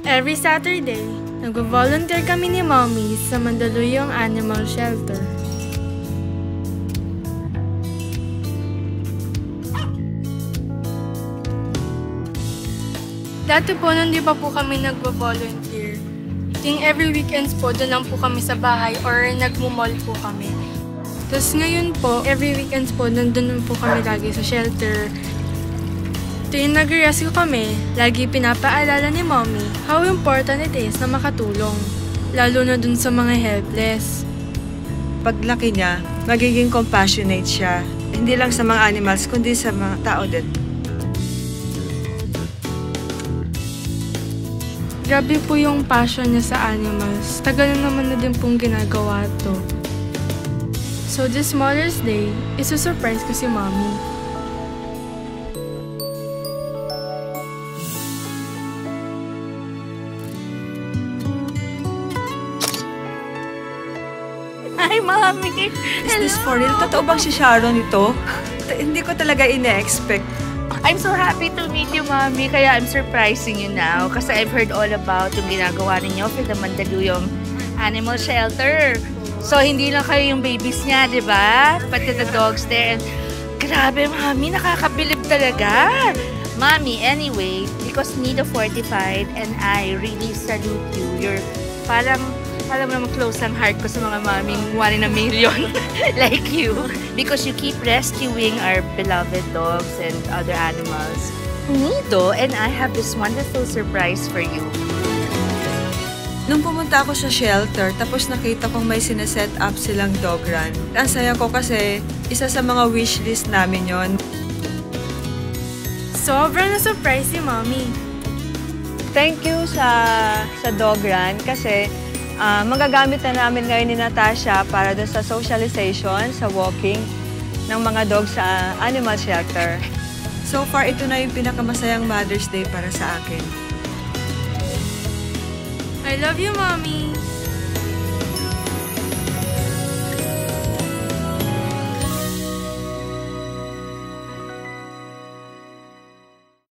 Every Saturday, nag-volunteer kami ni Mommy sa Mandaluyong Animal Shelter. Dati po, hindi pa po kami nag-volunteer. Every weekends po, doon lang po kami sa bahay or nag-mall po kami. Tapos ngayon po, every weekends po, nandun po kami lagi sa shelter. Tuwing nag-rescue kami, lagi pinapaalala ni Mommy how important it is na makatulong, lalo na dun sa mga helpless. Paglaki niya, magiging compassionate siya, hindi lang sa mga animals, kundi sa mga tao din. Grabe po yung passion niya sa animals. Tagal na naman na din pong ginagawa to. So this Mother's Day, isusurprise ko si Mommy. Hi, Mommy! Is this for real? Totoo bang si Sharon ito? Hindi ko talaga ine-expect. I'm so happy to meet you, Mommy. Kaya I'm surprising you now. Kasi I've heard all about yung ginagawa ninyo for the Mandaluyong Animal Shelter. So, hindi lang kayo yung babies niya, di ba? Pati the dogs there. And, grabe, Mommy. Nakakabilib talaga. Mommy, anyway, because Nido Fortified and I really salute you. You're parang alam mo naman close ang heart ko sa mga maming 1 in a million like you. Because you keep rescuing our beloved dogs and other animals. Nido and I have this wonderful surprise for you. Nung pumunta ako sa shelter, tapos nakita kong may sineset up silang dog run. Ang saya ko kasi isa sa mga wishlist namin yon. Sobrang na-surprise si Mommy. Thank you sa dog run kasi magagamit na namin ngayon ni Natasha para doon sa socialization, sa walking ng mga dogs sa animal shelter. So far, ito na yung pinakamasayang Mother's Day para sa akin. I love you, Mommy!